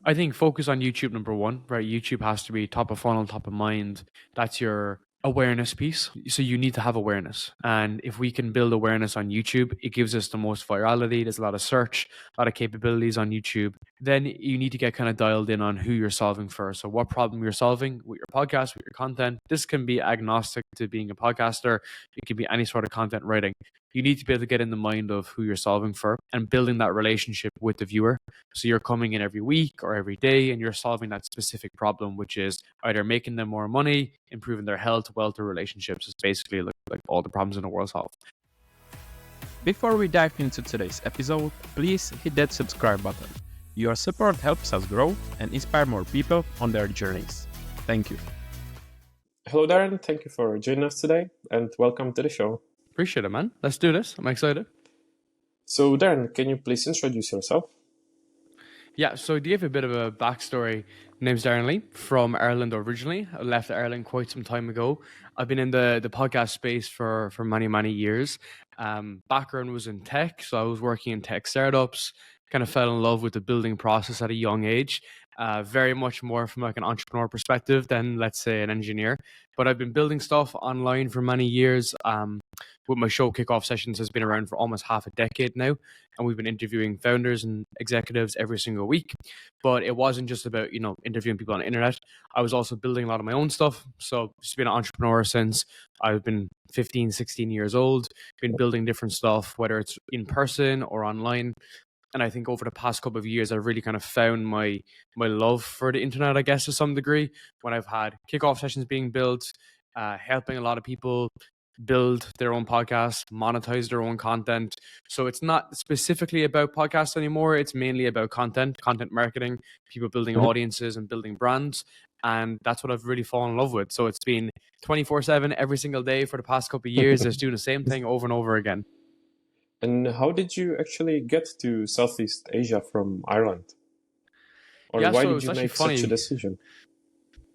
I think focus on YouTube number one, right? YouTube has to be top of funnel, top of mind. That's your awareness piece. So you need to have awareness. And if we can build awareness on YouTube, it gives us the most virality. There's a lot of search, a lot of capabilities on YouTube. Then you need to get kind of dialed in on who you're solving for. So what problem you're solving with your podcast, with your content. This can be agnostic to being a podcaster. It can be any sort of content writing. You need to be able to get in the mind of who you're solving for and building that relationship with the viewer. So you're coming in every week or every day and you're solving that specific problem, which is either making them more money, improving their health, wealth, or relationships. It's basically like all the problems in the world solved. Before we dive into today's episode, please hit that subscribe button. Your support helps us grow and inspire more people on their journeys. Thank you. Hello, Darren. Thank you for joining us today and welcome to the show. Appreciate it, man. Let's do this. I'm excited. So, Darren, can you please introduce yourself? Yeah, so to give a bit of a backstory, my name's Darren Lee, from Ireland originally. I left Ireland quite some time ago. I've been in the podcast space for many, many years. Background was in tech, so I was working in tech startups, kind of fell in love with the building process at a young age. Very much more from like an entrepreneur perspective than, let's say, an engineer. But I've been building stuff online for many years. With my show Kickoff Sessions has been around for almost half a decade now. And we've been interviewing founders and executives every single week. But it wasn't just about, interviewing people on the internet. I was also building a lot of my own stuff. So just been an entrepreneur since I've been 15, 16 years old, been building different stuff, whether it's in person or online. And I think over the past couple of years, I've really kind of found my love for the internet, I guess, to some degree, when I've had kickoff sessions being built, helping a lot of people build their own podcast, monetize their own content. So it's not specifically about podcasts anymore. It's mainly about content marketing, people building audiences and building brands. And that's what I've really fallen in love with. So it's been 24/7 every single day for the past couple of years, just doing the same thing over and over again. And how did you actually get to Southeast Asia from Ireland? Or Yeah, why so did it's you actually make funny. such a decision?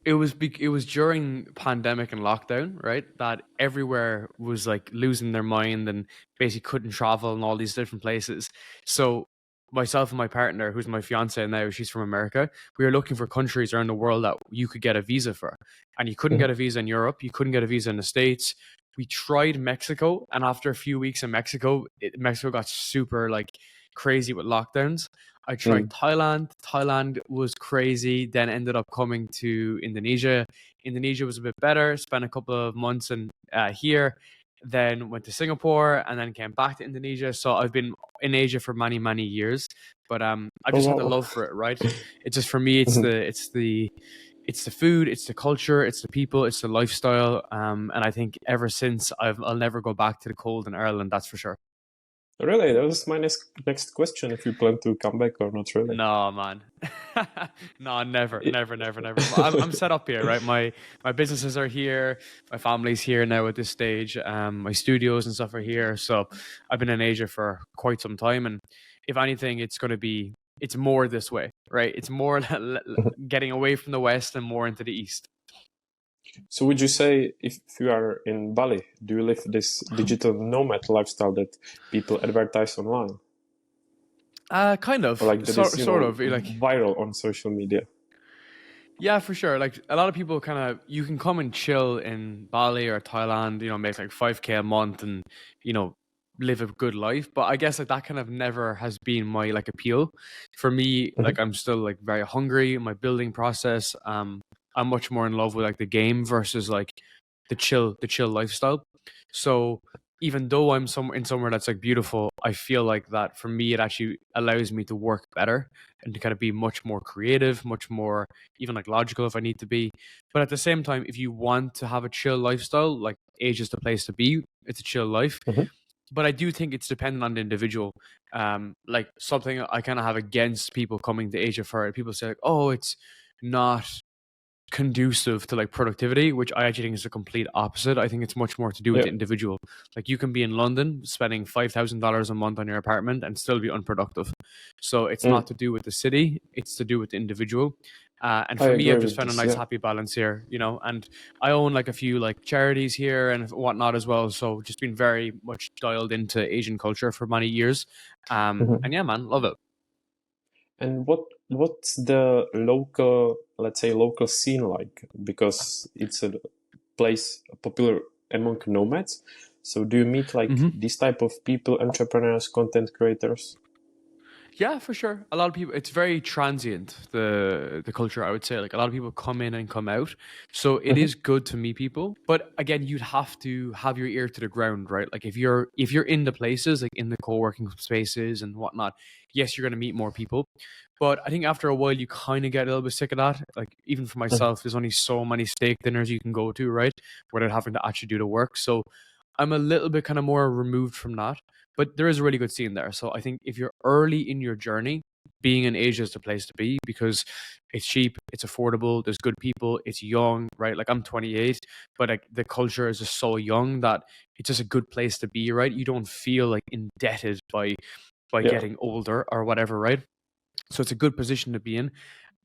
It was during pandemic and lockdown, right? That everywhere was like losing their mind and basically couldn't travel in all these different places. So myself and my partner, who's my fiance now, she's from America, we were looking for countries around the world that you could get a visa for. And you couldn't get a visa in Europe. You couldn't get a visa in the States. We tried Mexico. And after a few weeks in Mexico, Mexico got super like crazy with lockdowns. I tried Thailand. Thailand was crazy. Then ended up coming to Indonesia. Indonesia was a bit better. Spent a couple of months in here. Then went to Singapore and then came back to Indonesia. So I've been in Asia for many, many years. But I just had the love for it, right? It's just for me, it's the food, it's the culture, it's the people, it's the lifestyle. And I think ever since I'll never go back to the cold in Ireland, that's for sure. Really? That was my next question, if you plan to come back or not really. No, man. No, never. I'm set up here, right? My businesses are here. My family's here now at this stage. My studios and stuff are here. So I've been in Asia for quite some time. And if anything, it's more this way, right? It's more getting away from the West and more into the East. So would you say if you are in Bali, do you live this digital nomad lifestyle that people advertise online? Kind of. Or like that is, sort of like viral on social media? Yeah, for sure. Like a lot of people you can come and chill in Bali or Thailand, make like 5K a month and, live a good life. But I guess like that kind of never has been my like appeal. For me, like I'm still like very hungry in my building process. I'm much more in love with like the game versus like the chill lifestyle. So even though I'm somewhere that's like beautiful, I feel like that for me, it actually allows me to work better and to kind of be much more creative, much more even like logical if I need to be. But at the same time, if you want to have a chill lifestyle, like Asia is the place to be. It's a chill life. But I do think it's dependent on the individual. Like something I kind of have against people coming to Asia for it. People say like, oh, it's not conducive to like productivity, which I actually think is the complete opposite. I think it's much more to do with the individual. Like you can be in London spending $5,000 a month on your apartment and still be unproductive. So it's not to do with the city, it's to do with the individual. And for me, I've just found a nice happy balance here, and I own like a few like charities here and whatnot as well. So just been very much dialed into Asian culture for many years. And yeah, man, love it. And what what's the local, let's say, local scene like? Because it's a place popular among nomads. So do you meet like this type of people, entrepreneurs, content creators? Yeah, for sure. A lot of people, it's very transient, the culture, I would say. Like a lot of people come in and come out. So it Mhm. is good to meet people. But again, you'd have to have your ear to the ground, right? Like if you're in the places, like in the co-working spaces and whatnot, yes, you're gonna meet more people. But I think after a while you kind of get a little bit sick of that. Like even for Mhm. myself, there's only so many steak dinners you can go to, right? Without having to actually do the work. So I'm a little bit kind of more removed from that, but there is a really good scene there. So I think if you're early in your journey, being in Asia is the place to be because it's cheap, it's affordable, there's good people, it's young, right? Like I'm 28, but like the culture is just so young that it's just a good place to be, right? You don't feel like indebted by Yeah. getting older or whatever, right? So it's a good position to be in.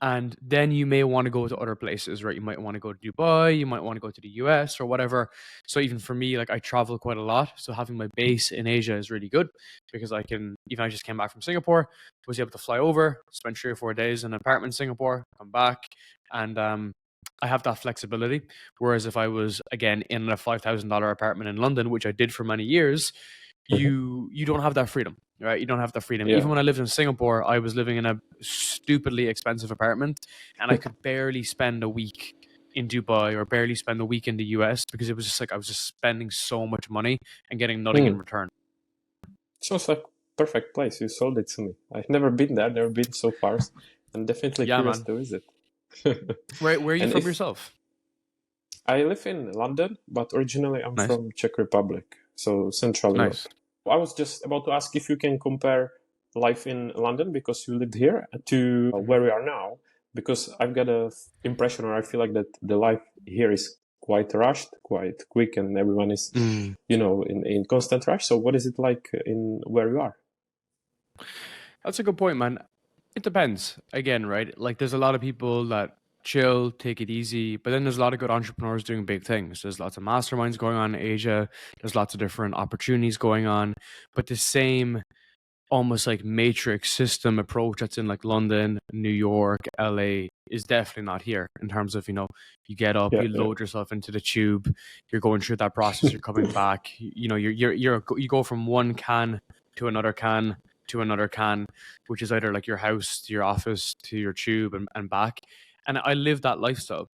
And then you may want to go to other places, right? You might want to go to Dubai, you might want to go to the US or whatever. So even for me, like I travel quite a lot. So having my base in Asia is really good because I can, even I just came back from Singapore, was able to fly over, spend 3 or 4 days in an apartment in Singapore, come back, and I have that flexibility. Whereas if I was again in a $5,000 apartment in London, which I did for many years, Mhm. you don't have that freedom, right? You don't have that freedom. Even Yeah. when I lived in Singapore, I was living in a stupidly expensive apartment, and I could barely spend a week in Dubai or barely spend a week in the US because it was just like I was just spending so much money and getting nothing in Mm. return. Sounds like perfect place. You sold it to me. I've never been there, never been so far. I'm definitely Yeah, curious man. to visit. Where are you And from if yourself? I live in London, but originally I'm Nice, from Czech Republic, so Central nice. Europe. I was just about to ask if you can compare life in London because you lived here to Mhm. where we are now, because I've got a impression, or I feel like that the life here is quite rushed, quite quick, and everyone is, Mm. in constant rush. So what is it like in where you are? That's a good point, man. It depends. Again, right? Like there's a lot of people that chill, take it easy, but then there's a lot of good entrepreneurs doing big things. There's lots of masterminds going on in Asia. There's lots of different opportunities going on. But the same almost like matrix system approach that's in like London, New York, LA is definitely not here in terms of, you get up, Yeah, you yeah. load yourself into the tube, you're going through that process, you're coming back, you go from one can to another can to another can, which is either like your house to your office to your tube and back. And I live that lifestyle.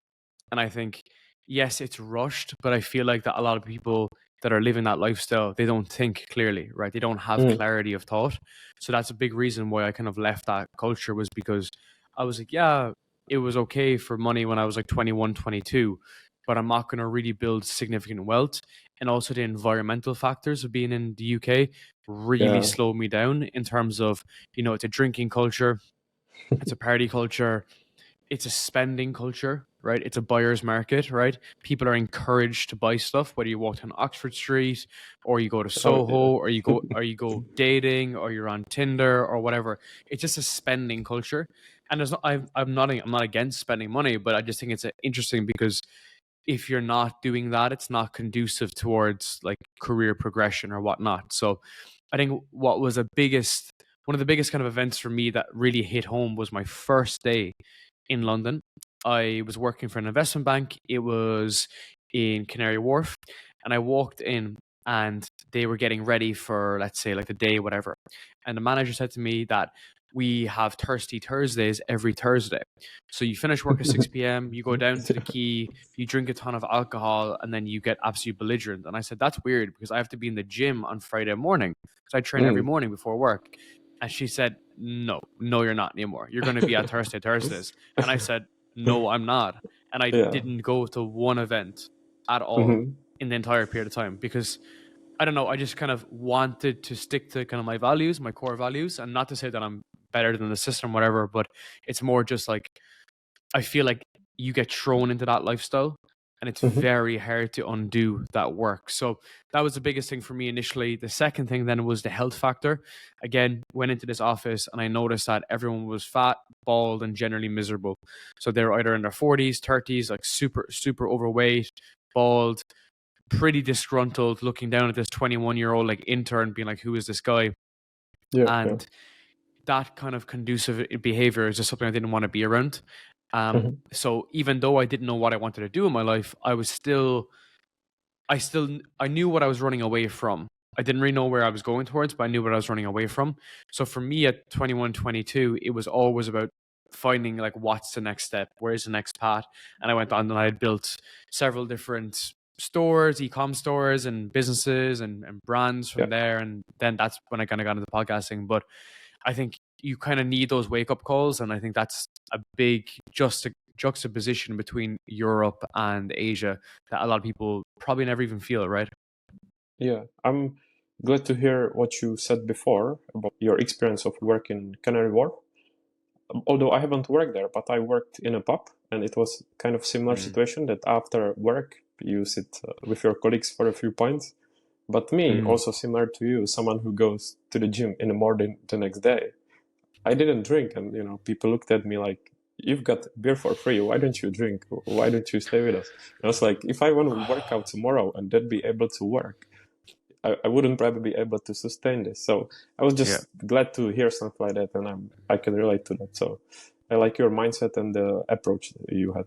And I think, yes, it's rushed, but I feel like that a lot of people that are living that lifestyle, they don't think clearly, right? They don't have Mm, clarity of thought. So that's a big reason why I kind of left that culture, was because I was like, yeah, it was okay for money when I was like 21, 22, but I'm not going to really build significant wealth. And also the environmental factors of being in the UK really yeah. slowed me down in terms of, it's a drinking culture, it's a party culture, it's a spending culture, right? It's a buyer's market, right? People are encouraged to buy stuff, whether you walk down Oxford Street or you go to Oh, Soho yeah. or you go dating or you're on Tinder or whatever. It's just a spending culture. And there's not, I'm not against spending money, but I just think it's interesting because if you're not doing that, it's not conducive towards like career progression or whatnot. So I think one of the biggest kind of events for me that really hit home was my first day in London. I was working for an investment bank. It was in Canary Wharf, and I walked in and they were getting ready for, let's say, like the day, whatever. And the manager said to me that we have Thirsty Thursdays every Thursday. So you finish work at 6 p.m., you go down to the quay, you drink a ton of alcohol, and then you get absolutely belligerent. And I said, that's weird because I have to be in the gym on Friday morning because I train every Mm. morning before work. And she said, no, you're not anymore. You're going to be at Thursday Thursdays. And I said, no, I'm not. And I Yeah. didn't go to one event at all Hmm. in the entire period of time because I don't know, I just kind of wanted to stick to kind of my values, my core values, and not to say that I'm better than the system, whatever, but it's more just like I feel like you get thrown into that lifestyle and it's Hmm. very hard to undo that work. So that was the biggest thing for me initially. The second thing then was the health factor. Again, went into this office and I noticed that everyone was fat, bald, and generally miserable. So they were either in their 40s, 30s, like super, super overweight, bald, pretty disgruntled, looking down at this 21-year-old like intern, being like, who is this guy? Yeah, yeah. And that kind of conducive behavior is just something I didn't want to be around. So even though I didn't know what I wanted to do in my life, I knew what I was running away from. I didn't really know where I was going towards, but I knew what I was running away from. So for me at 21, 22, it was always about finding like what's the next step, where's the next path. And I went on and I had built several different stores, e-com stores and businesses and brands from there. And then that's when I kind of got into podcasting. But I think you kind of need those wake-up calls. And I think that's a big juxtaposition between Europe and Asia that a lot of people probably never even feel, right? Yeah, I'm glad to hear what you said before about your experience of work in Canary Wharf. Although I haven't worked there, but I worked in a pub, and it was kind of similar situation that after work you sit with your colleagues for a few pints. But me, also similar to you, someone who goes to the gym in the morning the next day, I didn't drink, and people looked at me like, "You've got beer for free. Why don't you drink? Why don't you stay with us?" And I was like, if I want to work out tomorrow and then be able to work, I wouldn't probably be able to sustain this. So I was just glad to hear something like that, and I can relate to that. So I like your mindset and the approach that you had.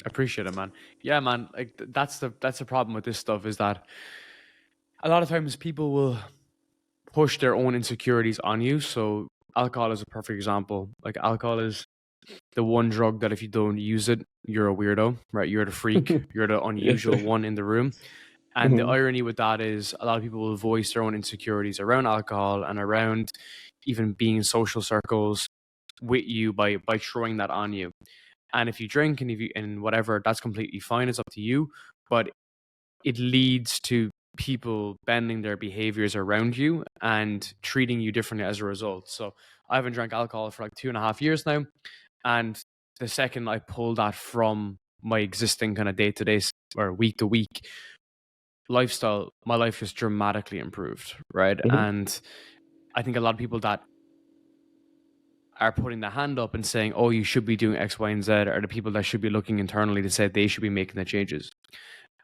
Appreciate it, man. Yeah, man. Like that's the problem with this stuff, is that a lot of times people will push their own insecurities on you. So alcohol is a perfect example. Like alcohol is the one drug that if you don't use it, you're a weirdo, right? You're the freak. You're the unusual one in the room. And the irony with that is a lot of people will voice their own insecurities around alcohol and around even being in social circles with you by throwing that on you. And if you drink and whatever, that's completely fine. It's up to you. But it leads to people bending their behaviors around you and treating you differently as a result. So I haven't drank alcohol for like 2.5 years now. And the second I pull that from my existing kind of day-to-day or week-to-week lifestyle, my life just dramatically improved, right? And I think a lot of people that are putting their hand up and saying, "Oh, you should be doing X, Y, and Z," are the people that should be looking internally to say they should be making the changes.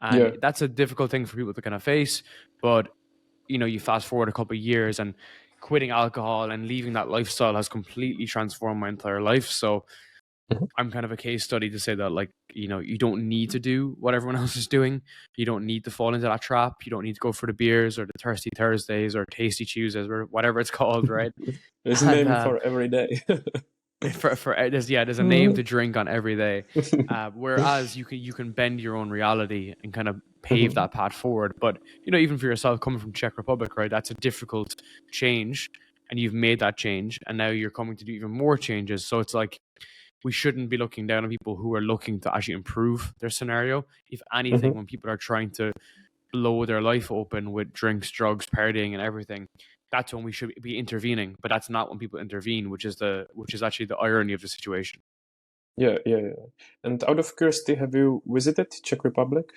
And that's a difficult thing for people to kind of face. But you fast forward a couple of years, and quitting alcohol and leaving that lifestyle has completely transformed my entire life. So I'm kind of a case study to say that, like, you don't need to do what everyone else is doing. You don't need to fall into that trap. You don't need to go for the beers or the Thirsty Thursdays or Tasty Tuesdays or whatever it's called, right? There's a name for every day. There's a name to drink on every day. Whereas you can bend your own reality and kind of pave that path forward. But even for yourself, coming from Czech Republic, right, that's a difficult change, and you've made that change, and now you're coming to do even more changes. So it's like, we shouldn't be looking down on people who are looking to actually improve their scenario. If anything, when people are trying to blow their life open with drinks, drugs, partying, and everything, that's when we should be intervening. But that's not when people intervene, which is actually the irony of the situation. Yeah. And out of curiosity, have you visited Czech Republic?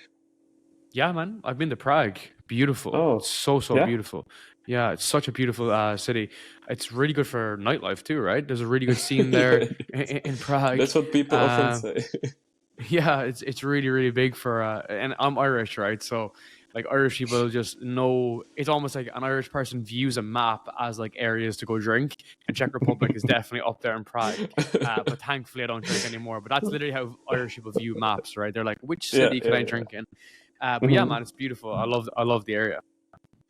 Yeah, man. I've been to Prague. Beautiful. Oh, so beautiful. Yeah, it's such a beautiful city. It's really good for nightlife too, right? There's a really good scene there in Prague. That's what people often say. Yeah, it's really, really big for and I'm Irish, right? So like Irish people just know, it's almost like an Irish person views a map as like areas to go drink, and Czech Republic is definitely up there in Prague. But thankfully I don't drink anymore. But that's literally how Irish people view maps, right? They're like, which city can I drink in? But yeah, man, it's beautiful. I love the area.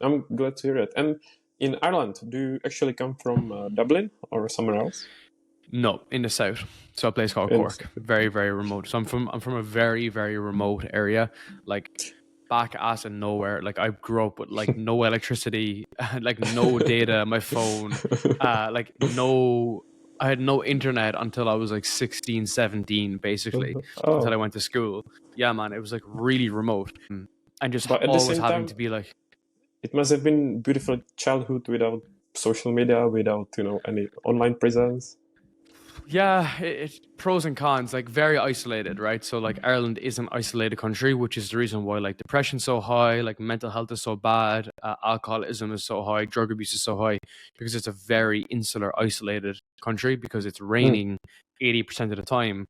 I'm glad to hear it. And in Ireland, do you actually come from Dublin or somewhere else? No, in the south. So a place called Cork. Very, very remote. So I'm from a very, very remote area, like back ass and nowhere. Like I grew up with like no electricity, like no data on my phone, I had no internet until I was like 16, 17, basically, until I went to school. Yeah, man, it was like really remote. And just always having to be like... It must have been beautiful childhood without social media, without, any online presence. Yeah, it's pros and cons, like very isolated, right? So like Ireland is an isolated country, which is the reason why like depression's so high, like mental health is so bad, alcoholism is so high, drug abuse is so high, because it's a very insular, isolated country. Because it's raining 80% of the time,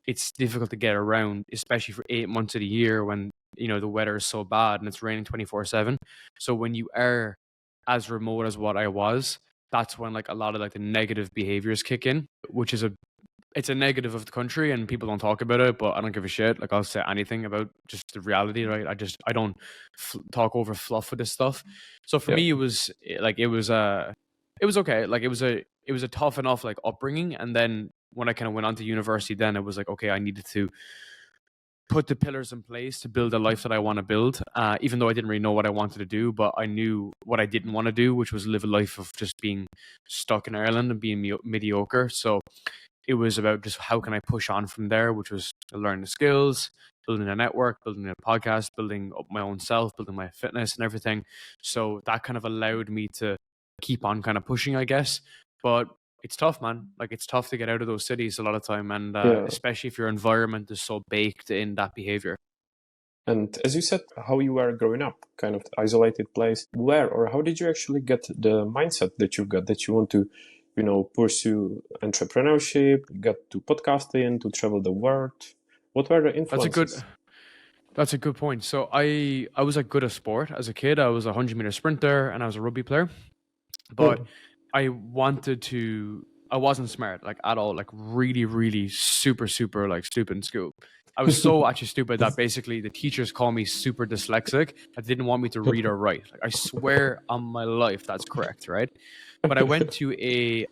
it's difficult to get around, especially for 8 months of the year when the weather is so bad and it's raining 24/7. So when you are as remote as what I was, that's when like a lot of like the negative behaviors kick in, which is it's a negative of the country and people don't talk about it, but I don't give a shit. Like I'll say anything about just the reality, right? I don't talk over fluff with this stuff. So for Yeah. me, it was okay. Like it was a tough enough like upbringing. And then when I kind of went on to university, then it was like, okay, I needed to put the pillars in place to build a life that I want to build. Even though I didn't really know what I wanted to do, but I knew what I didn't want to do, which was live a life of just being stuck in Ireland and being mediocre. So it was about just how can I push on from there, which was learning the skills, building a network, building a podcast, building up my own self, building my fitness and everything. So that kind of allowed me to keep on kind of pushing, I guess. But it's tough, man. Like it's tough to get out of those cities a lot of time, and especially if your environment is so baked in that behavior. And as you said, how you were growing up, kind of isolated place, where or how did you actually get the mindset that you got, that you want to, pursue entrepreneurship, get to podcasting, to travel the world? What were the influences? That's a good point. So I was like good at sport as a kid. I was a 100-meter sprinter and I was a rugby player, but I wasn't smart like at all, like really, really super, super like stupid in school. I was so actually stupid that basically the teachers call me super dyslexic. I didn't want me to read or write. Like I swear on my life that's correct, right? But I went to a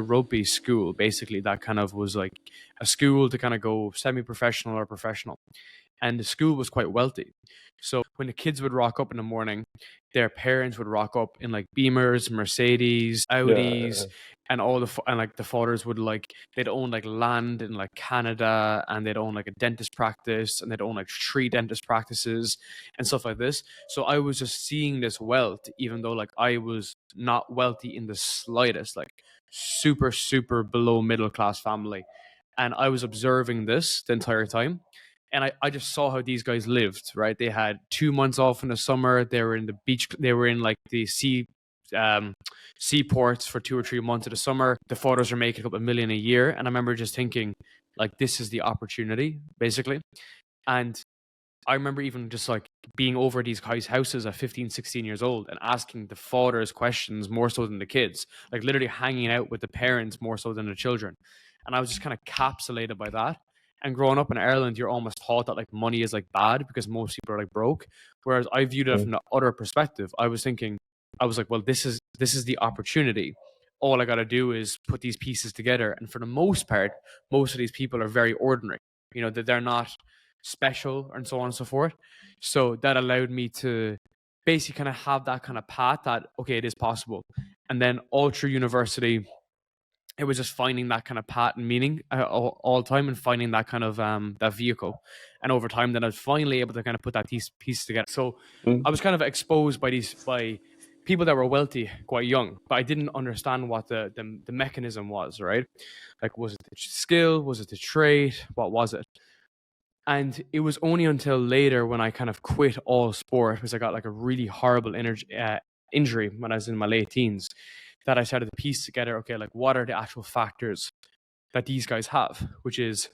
rugby school, basically that kind of was like a school to kind of go semi-professional or professional. And the school was quite wealthy. So when the kids would rock up in the morning, their parents would rock up in like Beamers, Mercedes, Audis, and the fathers would they'd own like land in like Canada, and they'd own like a dentist practice, and they'd own like 3 dentist practices and stuff like this. So I was just seeing this wealth, even though like I was not wealthy in the slightest, like super, super below middle class family. And I was observing this the entire time. And I just saw how these guys lived, right? They had 2 months off in the summer. They were in the beach. They were in like the seaports for 2 or 3 months of the summer. The fathers are making up $1 million a year. And I remember just thinking, like, this is the opportunity, basically. And I remember even just like being over these guys' houses at 15, 16 years old and asking the fathers questions more so than the kids, like literally hanging out with the parents more so than the children. And I was just kind of capsulated by that. And growing up in Ireland, you're almost taught that like money is like bad because most people are like broke. Whereas I viewed it from the other perspective. I was like, well, this is the opportunity. All I got to do is put these pieces together. And for the most part, most of these people are very ordinary, that they're not special and so on and so forth. So that allowed me to basically kind of have that kind of path that, okay, it is possible. And then all through university, it was just finding that kind of path and meaning all the time, and finding that kind of that vehicle. And over time, then I was finally able to kind of put that piece together. So I was kind of exposed by people that were wealthy quite young, but I didn't understand what the mechanism was, right? Like, was it the skill? Was it the trait? What was it? And it was only until later when I kind of quit all sport, because I got like a really horrible injury when I was in my late teens, that I started to piece together, okay, like what are the actual factors that these guys have, which is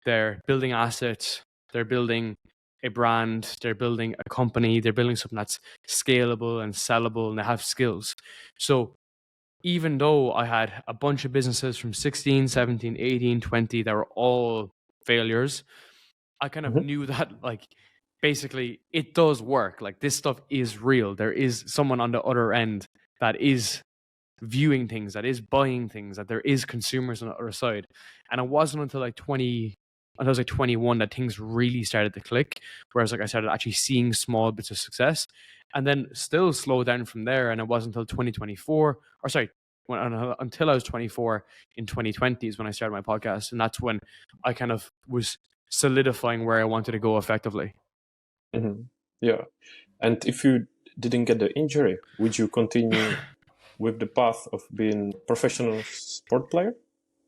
they're building assets, they're building a brand, they're building a company, they're building something that's scalable and sellable, and they have skills. So even though I had a bunch of businesses from 16, 17, 18, 20 that were all failures, I kind of knew that like basically it does work. Like this stuff is real. There is someone on the other end that is viewing things, that is buying things, that there is consumers on the other side. And it wasn't until I was like 21 that things really started to click. Whereas like I started actually seeing small bits of success, and then still slow down from there. And it wasn't until 2024, or sorry, until I was 24 in 2020 is when I started my podcast. And that's when I kind of was solidifying where I wanted to go effectively. Yeah. And if you didn't get the injury, would you continue with the path of being a professional sport player?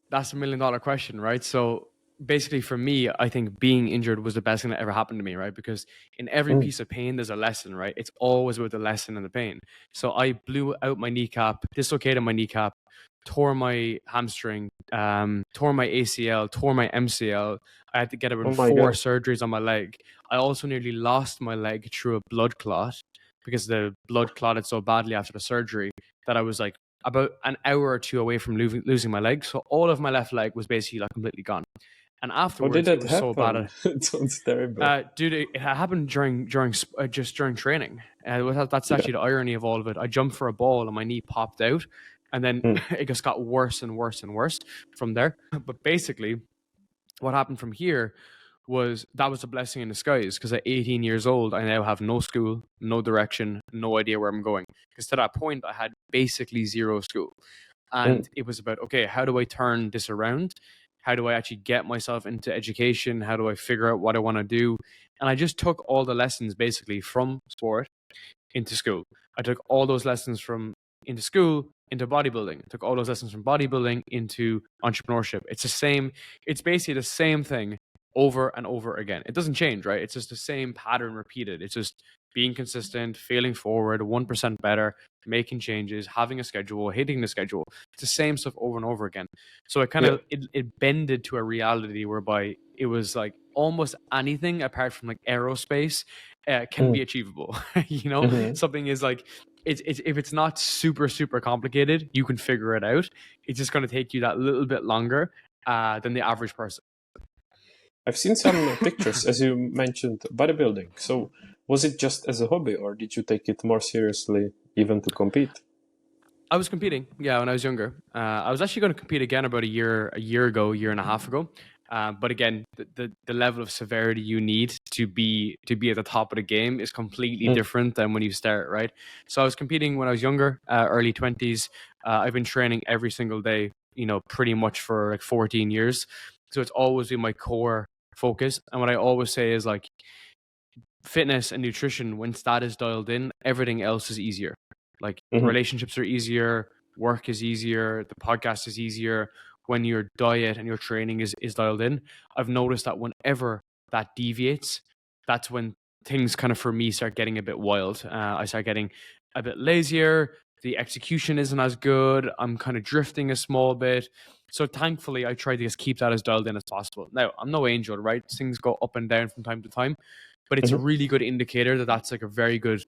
That's $1 million question, right? So basically for me, I think being injured was the best thing that ever happened to me, right? Because in every piece of pain, there's a lesson, right? It's always about the lesson and the pain. So I blew out my kneecap, dislocated my kneecap, tore my hamstring, tore my ACL, tore my MCL. I had to get about 4 surgeries on my leg. I also nearly lost my leg through a blood clot, because the blood clotted so badly after the surgery that I was like about an hour or two away from losing my leg. So all of my left leg was basically like completely gone. And How did afterwards, it that was so bad. happen? It sounds terrible. Dude, it happened during just during training. That's actually the irony of all of it. I jumped for a ball and my knee popped out, and then it just got worse and worse and worse from there. But basically, what happened from here was a blessing in disguise, because at 18 years old, I now have no school, no direction, no idea where I'm going. Because to that point, I had basically zero school. And it was about, okay, how do I turn this around? How do I actually get myself into education? How do I figure out what I want to do? And I just took all the lessons basically from sport into school. I took all those lessons from into school into bodybuilding. I took all those lessons from bodybuilding into entrepreneurship. It's basically the same thing over and over again. It doesn't change, right? It's just the same pattern repeated. It's just being consistent, failing forward, 1% better, making changes, having a schedule, hitting the schedule. It's the same stuff over and over again. So it kind of it bended to a reality whereby it was like almost anything apart from like aerospace can be achievable. Something is like it's if it's not super complicated, you can figure it out. It's just going to take you that little bit longer than the average person. I've seen some pictures, as you mentioned, bodybuilding. So was it just as a hobby, or did you take it more seriously even to compete? I was competing, yeah, when I was younger. I was actually going to compete again about a year and a half ago. But again, the level of severity you need to be at the top of the game is completely different than when you start, right? So I was competing when I was younger, early 20s. I've been training every single day, pretty much for like 14 years. So it's always been my core focus. And what I always say is like fitness and nutrition, once that is dialed in, everything else is easier. Like relationships are easier, work is easier, the podcast is easier. When your diet and your training is dialed in, I've noticed that whenever that deviates, that's when things kind of for me start getting a bit wild. I start getting a bit lazier. The execution isn't as good. I'm kind of drifting a small bit. So thankfully, I try to just keep that as dialed in as possible. Now, I'm no angel, right? Things go up and down from time to time, but it's a really good indicator that that's like a very good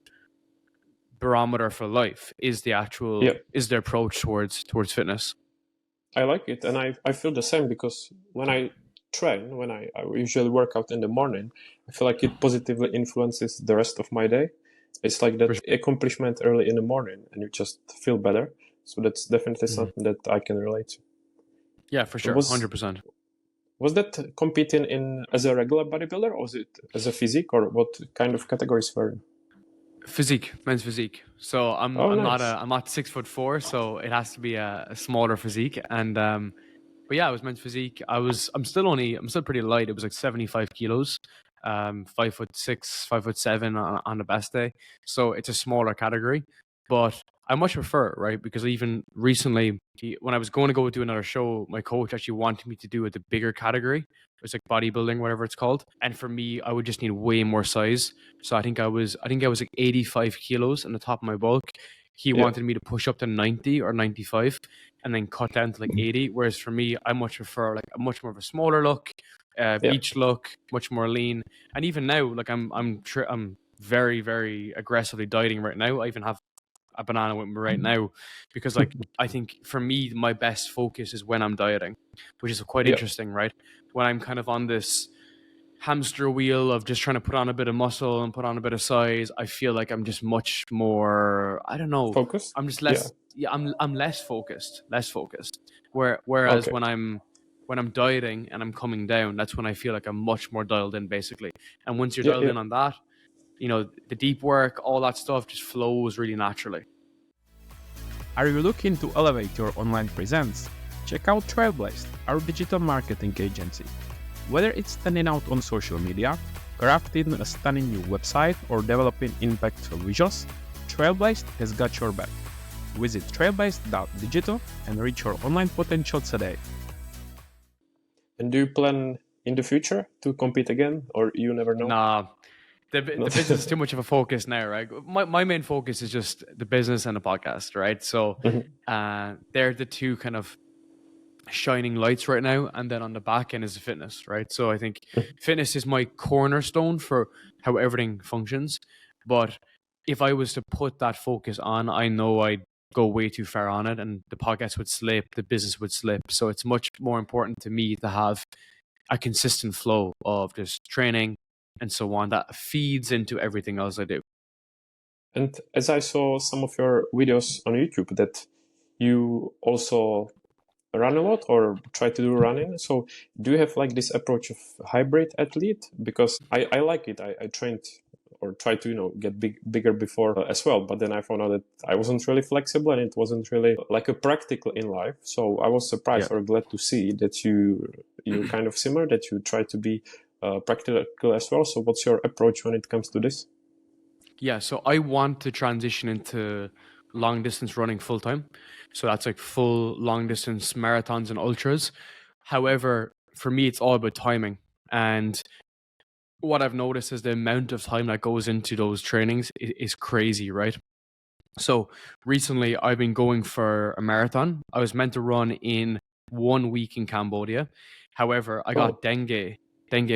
barometer for life. Is the approach towards fitness. I like it, and I feel the same, because when I train, when I usually work out in the morning, I feel like it positively influences the rest of my day. It's like that accomplishment early in the morning, and you just feel better. So that's definitely something that I can relate to. Yeah, for sure, 100%. Was that competing as a regular bodybuilder, or was it as a physique, or what kind of categories were you? Physique, men's physique. So I'm not 6'4", so it has to be a smaller physique. And but yeah, it was men's physique. I'm still pretty light. It was like 75 kilos, 5'6", 5'7" on the best day. So it's a smaller category, but I much prefer it, right? Because even recently, when I was going to go do another show, my coach actually wanted me to do the bigger category. It's like bodybuilding, whatever it's called. And for me, I would just need way more size. So I think I was like 85 kilos on the top of my bulk. He wanted me to push up to 90 or 95 and then cut down to like 80. Whereas for me, I much prefer like a much more of a smaller look, beach look, much more lean. And even now, like I'm very, very aggressively dieting right now. I even have a banana with me right now, because like I think for me my best focus is when I'm dieting, which is quite interesting, right? When I'm kind of on this hamster wheel of just trying to put on a bit of muscle and put on a bit of size, I feel like I'm just much more, I don't know, focused. I'm just less I'm less focused. Whereas when I'm dieting and I'm coming down, that's when I feel like I'm much more dialed in, basically. And once you're dialed in on that, the deep work, all that stuff just flows really naturally. Are you looking to elevate your online presence? Check out Trailblazed, our digital marketing agency. Whether it's standing out on social media, crafting a stunning new website, or developing impactful visuals, Trailblazed has got your back. Visit trailblazed.digital and reach your online potential today. And do you plan in the future to compete again, or you never know? Nah. The business is too much of a focus now, right? My main focus is just the business and the podcast, right? So they're the two kind of shining lights right now. And then on the back end is the fitness, right? So I think fitness is my cornerstone for how everything functions. But if I was to put that focus on, I know I'd go way too far on it, and the podcast would slip, the business would slip. So it's much more important to me to have a consistent flow of just training and so on that feeds into everything else I do. And as I saw some of your videos on YouTube, that you also run a lot or try to do running. So do you have like this approach of hybrid athlete? Because I like it. I trained or tried to, get bigger before as well. But then I found out that I wasn't really flexible and it wasn't really like a practical in life. So I was surprised or glad to see that you're kind of similar, that you try to be practical as well. So what's your approach when it comes to this? Yeah, so I want to transition into long distance running full time. So that's like full long distance marathons and ultras. However, for me, it's all about timing. And what I've noticed is the amount of time that goes into those trainings is crazy, right? So recently I've been going for a marathon. I was meant to run in 1 week in Cambodia. However, I got dengue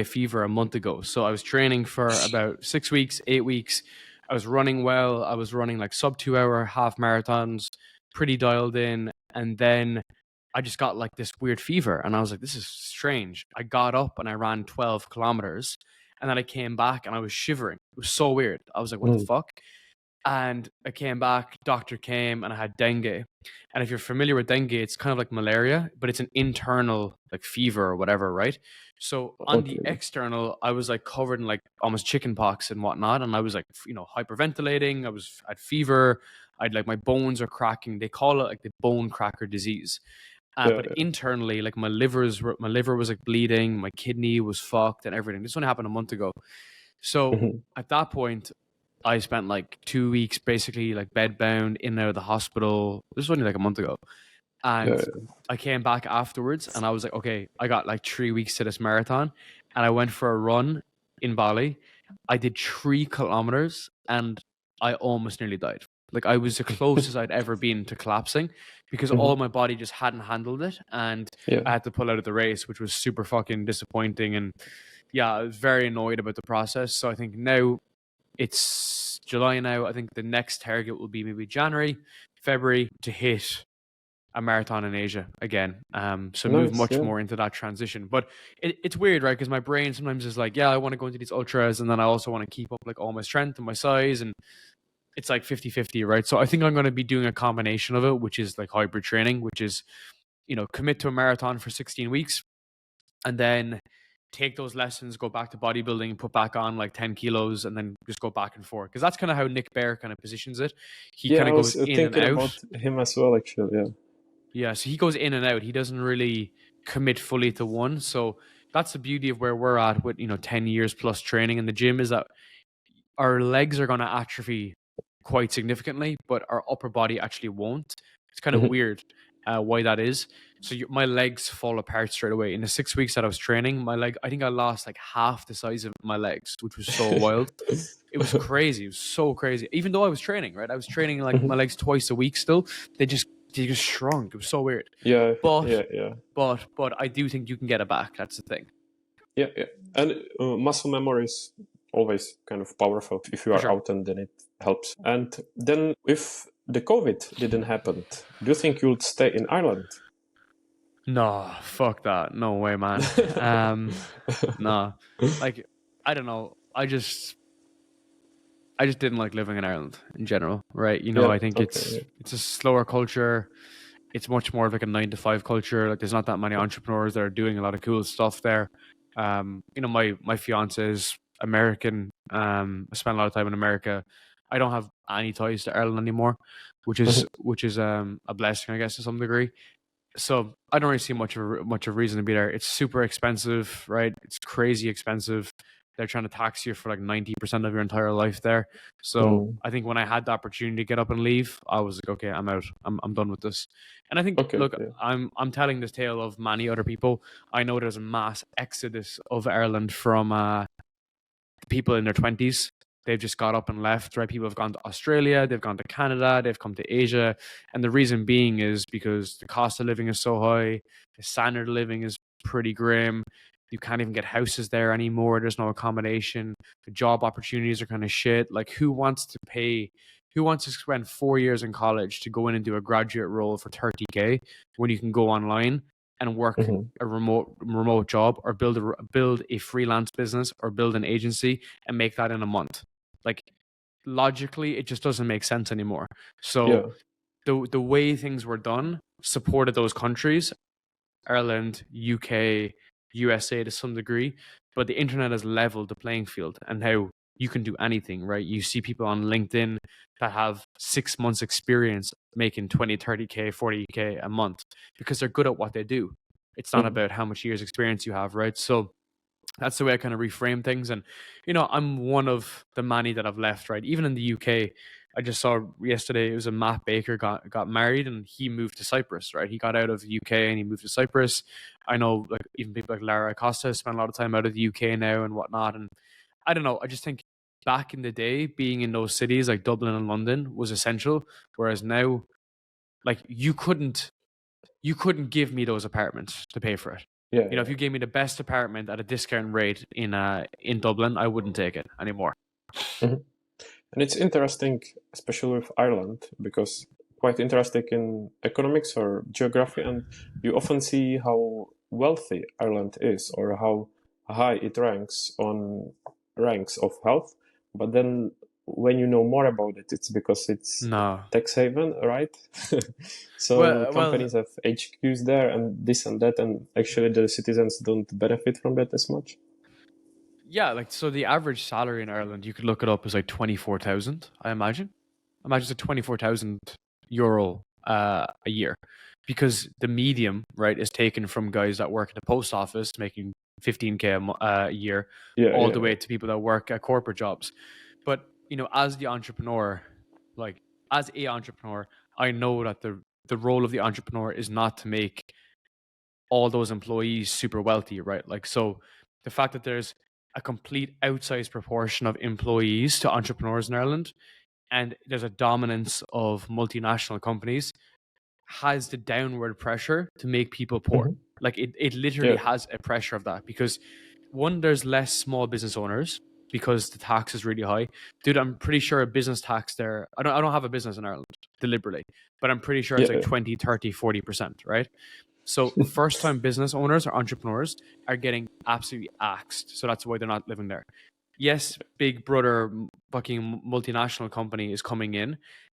fever a month ago. So I was training for about 6 weeks, 8 weeks. I was running well. I was running like sub 2 hour half marathons, pretty dialed in. And then I just got like this weird fever. And I was like, this is strange. I got up and I ran 12 kilometers. And then I came back and I was shivering. It was so weird. I was like, what the fuck? And I came back, doctor came, and I had dengue. And if you're familiar with dengue, it's kind of like malaria, but it's an internal like fever or whatever, right? So on the external, I was like covered in like almost chicken pox and whatnot. And I was like, hyperventilating. I had fever. I'd like my bones are cracking. They call it like the bone cracker disease. But internally, like my liver was like bleeding. My kidney was fucked and everything. This only happened a month ago. So at that point, I spent like 2 weeks basically like bedbound in and out of the hospital. This was only like a month ago. And I came back afterwards and I was like, okay, I got like 3 weeks to this marathon. And I went for a run in Bali. I did 3 kilometers and I almost nearly died. Like I was the closest I'd ever been to collapsing because all my body just hadn't handled it. And I had to pull out of the race, which was super fucking disappointing. And yeah, I was very annoyed about the process. So I think now it's July now. I think the next target will be maybe January, February to hit a marathon in Asia again. So move much more into that transition. But it's weird, right? Because my brain sometimes is like, yeah, I want to go into these ultras and then I also want to keep up like all my strength and my size, and it's like 50-50, right? So I think I'm going to be doing a combination of it, which is like hybrid training, which is, commit to a marathon for 16 weeks and then take those lessons, go back to bodybuilding, put back on like 10 kilos and then just go back and forth. Because that's kind of how Nick Bear kind of positions it. He kind of goes in and out. About him as well, actually, Yeah, so he goes in and out. He doesn't really commit fully to one. So that's the beauty of where we're at with, 10 years plus training in the gym, is that our legs are going to atrophy quite significantly, but our upper body actually won't. It's kind of weird why that is. So my legs fall apart straight away. In the 6 weeks that I was training, I think I lost like half the size of my legs, which was so wild. It was crazy. It was so crazy. Even though I was training, right? I was training like my legs twice a week still. They just shrunk. It was so weird. But I do think you can get it back. That's the thing. Yeah. And muscle memory is always kind of powerful. If you are out, and then it helps. And then if the COVID didn't happen, do you think you'd stay in Ireland? No, fuck that. No way, man. No. Like, I don't know. I just didn't like living in Ireland in general, right? I think it's a slower culture. It's much more of like a 9-to-5 culture. Like, there's not that many entrepreneurs that are doing a lot of cool stuff there. My fiance is American. I spent a lot of time in America. I don't have any ties to Ireland anymore, which is a blessing, I guess, to some degree. So I don't really see much of reason to be there. It's super expensive, right? It's crazy expensive. They're trying to tax you for like 90% of your entire life there. So I think when I had the opportunity to get up and leave, I was like, okay, I'm out. I'm done with this. And I think, I'm telling this tale of many other people. I know there's a mass exodus of Ireland from people in their 20s. They've just got up and left, right? People have gone to Australia, they've gone to Canada, they've come to Asia. And the reason being is because the cost of living is so high, the standard of living is pretty grim. You can't even get houses there anymore. There's no accommodation. The job opportunities are kind of shit. Like, who wants to pay Who wants to spend 4 years in college to go in and do a graduate role for 30K when you can go online and work a remote job, or build a freelance business, or build an agency and make that in a month? Like, logically, it just doesn't make sense anymore. So the way things were done supported those countries, Ireland, UK, USA to some degree, but the internet has leveled the playing field, and now you can do anything, right? You see people on LinkedIn that have 6 months experience making 20, 30K, 40K a month because they're good at what they do. It's not about how much years experience you have, right? So that's the way I kind of reframe things. And, I'm one of the many that have left, right? Even in the UK, I just saw yesterday, it was a Matt Baker got married, and he moved to Cyprus, right? He got out of the UK and he moved to Cyprus. I know, like, even people like Lara Acosta spend a lot of time out of the UK now and whatnot. And I don't know, I just think back in the day, being in those cities like Dublin and London was essential. Whereas now, like, you couldn't give me those apartments to pay for it. If you gave me the best apartment at a discount rate in Dublin, I wouldn't take it anymore. And it's interesting, especially with Ireland, because quite interested in economics or geography, and you often see how wealthy Ireland is, or how high it ranks on ranks of health. But then when you know more about it, it's because it's tax haven, right? So companies have HQs there and this and that, and actually the citizens don't benefit from that as much. Yeah, like, so the average salary in Ireland, you could look it up, is like 24,000, I imagine. Imagine it's 24,000 euro a year, because the medium, right, is taken from guys that work at the post office making 15K a year, all the way to people that work at corporate jobs. But, as a entrepreneur, I know that the role of the entrepreneur is not to make all those employees super wealthy, right? Like, so the fact that there's a complete outsized proportion of employees to entrepreneurs in Ireland, and there's a dominance of multinational companies, has the downward pressure to make people poor. Like, it literally has a pressure of that, because one, there's less small business owners because the tax is really high. Dude, I'm pretty sure a business tax there, I don't have a business in Ireland deliberately, but I'm pretty sure it's like 20, 30, 40%, right? So first-time business owners or entrepreneurs are getting absolutely axed. So that's why they're not living there. Yes, big brother fucking multinational company is coming in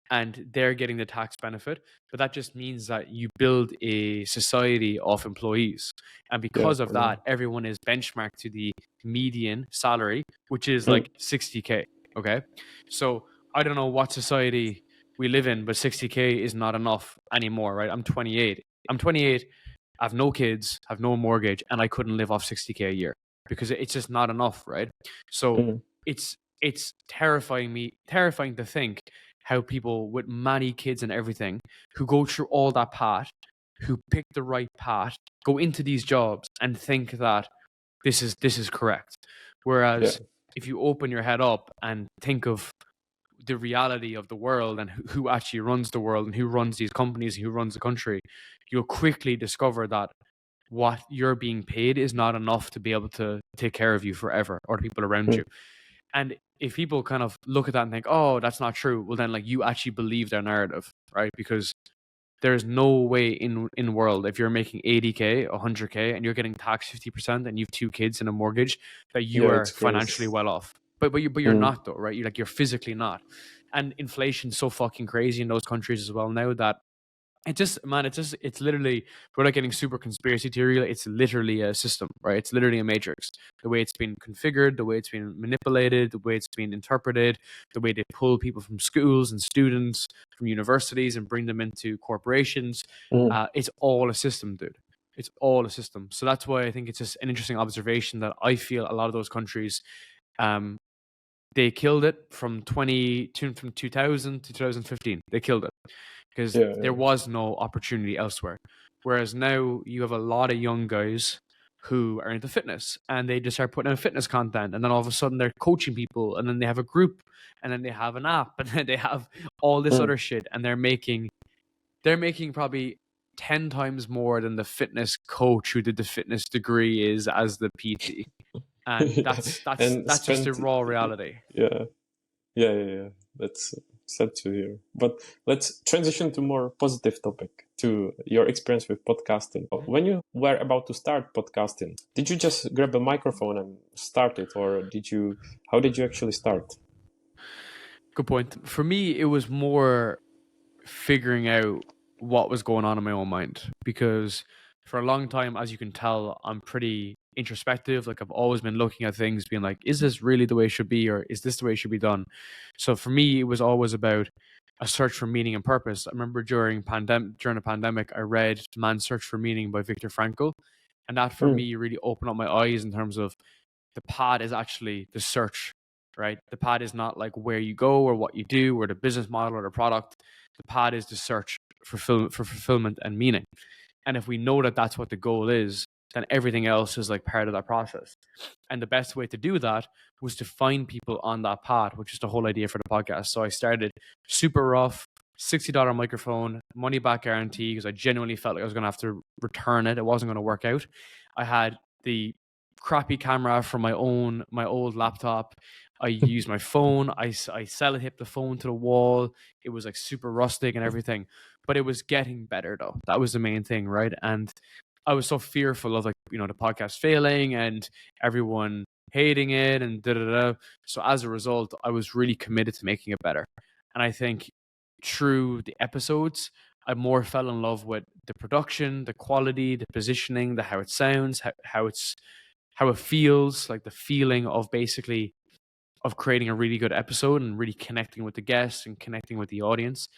and they're getting the tax benefit, but that just means that you build a society of employees. And because of that, everyone is benchmarked to the median salary, which is like 60K. Okay. So I don't know what society we live in, but 60K is not enough anymore, right? I'm 28. I have no kids, have no mortgage, and I couldn't live off 60K a year because it's just not enough, right? So it's terrifying to think how people with many kids and everything, who go through all that path, who pick the right path, go into these jobs and think that this is correct. Whereas if you open your head up and think of the reality of the world and who actually runs the world and who runs these companies and who runs the country, you'll quickly discover that what you're being paid is not enough to be able to take care of you forever, or the people around you. And if people kind of look at that and think, oh, that's not true, well then, like, you actually believe their narrative, right? Because there's no way in the world, if you're making 80K, 100K, and you're getting taxed 50% and you have 2 kids and a mortgage, that you are financially well off. But you're not, though, right? You're physically not. And inflation's so fucking crazy in those countries as well now that it's literally, without getting super conspiracy theory, it's literally a system, right? It's literally a matrix. The way it's been configured, the way it's been manipulated, the way it's been interpreted, the way they pull people from schools and students from universities and bring them into corporations. It's all a system, dude. It's all a system. So that's why I think it's just an interesting observation that I feel a lot of those countries, they killed it from 2000 to 2015. They killed it because there was no opportunity elsewhere. Whereas now you have a lot of young guys who are into fitness and they just start putting out fitness content, and then all of a sudden they're coaching people, and then they have a group, and then they have an app, and then they have all this other shit, and they're making probably 10 times more than the fitness coach who did the fitness degree is as the PT. And that's just a raw reality. Yeah. That's Sad to hear. But let's transition to more positive topic, to your experience with podcasting. When you were about to start podcasting, did you just grab a microphone and start it, or how did you actually start? Good point. For me, it was more figuring out what was going on in my own mind, because for a long time, as you can tell, I'm pretty introspective. Like, I've always been looking at things being like, is this really the way it should be, or is this the way it should be done? So for me, it was always about a search for meaning and purpose. I remember during the pandemic, I read Man's Search for Meaning by Viktor Frankl, and that for me really opened up my eyes in terms of the path is actually the search, right? The path is not like where you go or what you do or the business model or the product. The path is the search for fulfillment and meaning. And if we know that that's what the goal is, then everything else is like part of that process. And the best way to do that was to find people on that path, which is the whole idea for the podcast. So I started super rough, $60 microphone, money back guarantee, because I genuinely felt like I was going to have to return it. It wasn't going to work out. I had the crappy camera from my old laptop. I used my phone. I sellotape the phone to the wall. It was like super rustic and everything, but it was getting better though. That was the main thing, right? And I was so fearful of, like, the podcast failing and everyone hating it and da da da. So as a result, I was really committed to making it better. And I think through the episodes, I more fell in love with the production, the quality, the positioning, the how it sounds, how it feels, like the feeling of basically of creating a really good episode and really connecting with the guests and connecting with the audience.